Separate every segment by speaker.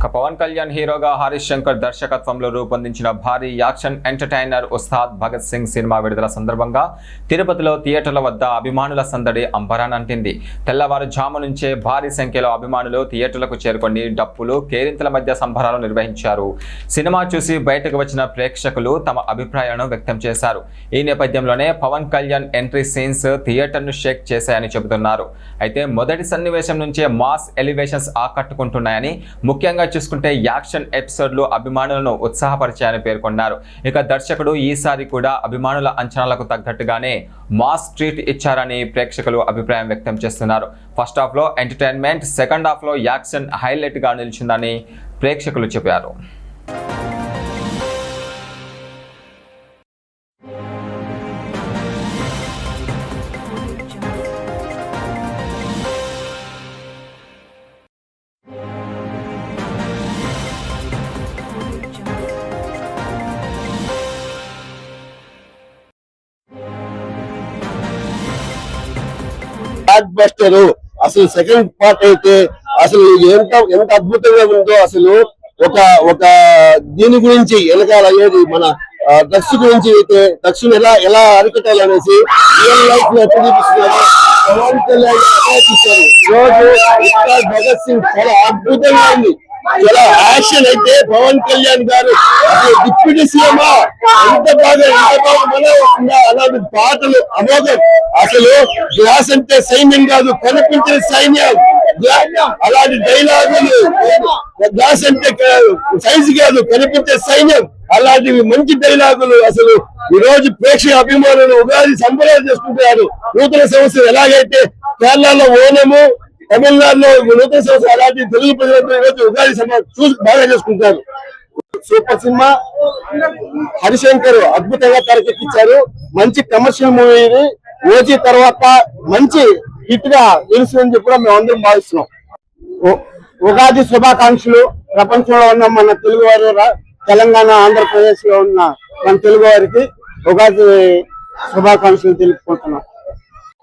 Speaker 1: పవన్ కళ్యాణ్ హీరోగా హరీష్ శంకర్ దర్శకత్వంలో రూపొందించిన భారీ action entertainer Ustaad Bhagat Singh cinema విడుదల సందర్భంగా తిరుపతిలో థియేటర్ల వద్ద అభిమానుల సందడి అంబరానంటింది. తెల్లవారుజాము నుంచే భారీ సంఖ్యలో అభిమానులు థియేటర్లకు చేరుకొని డప్పులు, కేరింతల మధ్య సంబరాలు నిర్వహించారు. సినిమా చూసి బయటకు వచ్చిన ప్రేక్షకులు తమ అభిప్రాయాలను వ్యక్తం చేశారు. ఈ నేపథ్యంలోనే పవన్ కళ్యాణ్ ఎంట్రీ సీన్స్ థియేటర్ను షేక్ చేశాయని చెబుతున్నారు. అయితే మొదటి సన్నివేశం నుంచే మాస్ ఎలివేషన్స్ ఆకట్టుకుంటున్నాయని, ముఖ్యంగా చూసుకుంటే యాక్షన్ ఎపిసోడ్లు అభిమానులను ఉత్సాహపరిచాయని పేర్కొన్నారు. ఇక దర్శకుడు ఈసారి కూడా అభిమానుల అంచనాలకు తగ్గట్టుగానే మాస్ ట్రీట్ ఇచ్చారని ప్రేక్షకులు అభిప్రాయం వ్యక్తం చేస్తున్నారు. ఫస్ట్ హాఫ్ లో ఎంటర్టైన్మెంట్, సెకండ్ హాఫ్ లో యాక్షన్ హైలైట్ గా నిలిచిందని ప్రేక్షకులు చెప్పారు.
Speaker 2: బ్లాక్ బస్టర్ అసలు సెకండ్ పార్ట్ అయితే అసలు ఎంత అద్భుతంగా ఉందో, అసలు ఒక దీని గురించి వెనకాల అయ్యేది మన డ్రగ్స్ గురించి అయితే డ్రగ్స్ ఎలా అరికట్టాలనేసి రియల్ లైఫ్ లో చూపిస్తున్నారు. పవన్ కళ్యాణ్ చూస్తారు ఈరోజు భగత్ సింగ్ చాలా అద్భుతంగా ఉంది. చాలా యాక్షన్ అయితే పవన్ కళ్యాణ్ గారు అసలు డిప్యూటీ సీఎం ఎంత బాగా వస్తుందా, అలాంటి పాటలు అమోఘం. అసలు గ్లాస్ అంటే సైన్యం కాదు, కనిపించే సైన్యం. అలాంటి డైలాగులు, గ్లాస్ అంటే సైన్స్ కాదు, కనిపించే సైన్యం. అలాంటివి మంచి డైలాగులు. అసలు ఈ రోజు ప్రేక్షక అభిమానులు ఉగాది సంబరాలు చేసుకుంటున్నారు. నూతన సంవత్సరం ఎలాగైతే కేరళలో ఓనము, తమిళనాడులో నూతన సంవత్సరం, అలాంటి తెలుగు ప్రజలందరూ ఈరోజు ఉగాది సంబరాలు చూసి బాగా చేసుకుంటారు. Super cinema. హరిశంకర్ అద్భుతంగా తెరకెక్కించారు. మంచి కమర్షియల్ మూవీ ఇది. ఓజీ తర్వాత మంచి హిట్ గా నిలుస్తుందని చెప్పి మేము అందరం భావిస్తున్నాం. ఉగాది శుభాకాంక్షలు. ప్రపంచంలో ఉన్న మన తెలుగు వారు, తెలంగాణ, ఆంధ్రప్రదేశ్ లో ఉన్న మన తెలుగు వారికి ఉగాది శుభాకాంక్షలు తెలుపుకుంటున్నాం.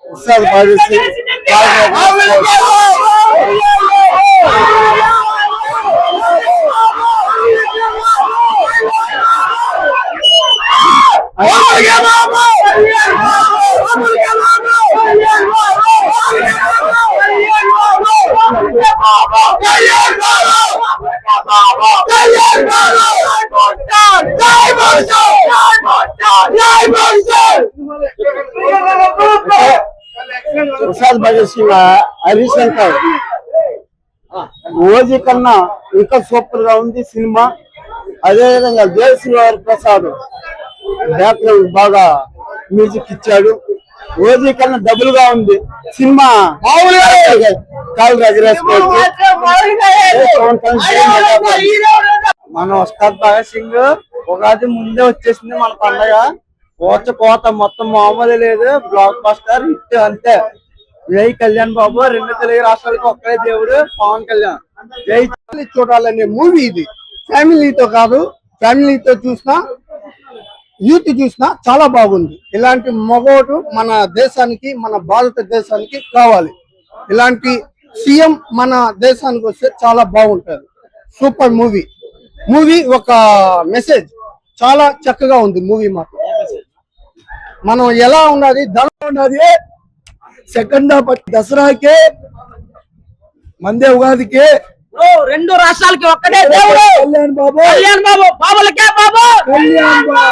Speaker 2: ఉత్సాహ భావిస్తూ ఉస్తాద్ భగత్ సింగ్ హరీష్ శంకర్ ఓజీ కన్నా ఇంకా సూపర్ గా ఉంది సినిమా. అదేవిధంగా దేవశ్రీ ప్రసాద్ బ్యాక్గ్రౌండ్ బాగా మ్యూజిక్ ఇచ్చాడు. ఓజీ కన్నా డబుల్ గా ఉంది సినిమా.
Speaker 3: మన ఉస్తాద్ భగత్ సింగ్ ఉగాది ముందే వచ్చేసింది మన పండగ. కోత మొత్తం మామూలు లేదు. బ్లాక్ బస్టర్ హిట్ అంతే. జై కళ్యాణ్ బాబు. రెండు తెలుగు రాష్ట్రాలకు ఒక్కడే దేవుడు పవన్ కళ్యాణ్. జై
Speaker 2: చూడాలనే మూవీ ఇది. ఫ్యామిలీతో కాదు, ఫ్యామిలీతో చూసినా, యూత్ చూసినా చాలా బాగుంది. ఇలాంటి మగోడు మన దేశానికి, మన భారతదేశానికి కావాలి. ఇలాంటి సీఎం మన దేశానికి వస్తే చాలా బాగుంటుంది. సూపర్ మూవీ ఒక మెసేజ్ చాలా చక్కగా ఉంది. మూవీ మాత్రం మనం ఎలా ఉన్నది, ధనం ఉన్నది. సెకండ్ హాఫ్ దసరాకే, మందే ఉగాదికే,
Speaker 3: రెండు రాష్ట్రాలకి ఒక్కడే దేవుడు
Speaker 2: కళ్యాణ్ బాబు.
Speaker 3: బాబులకే బాబు.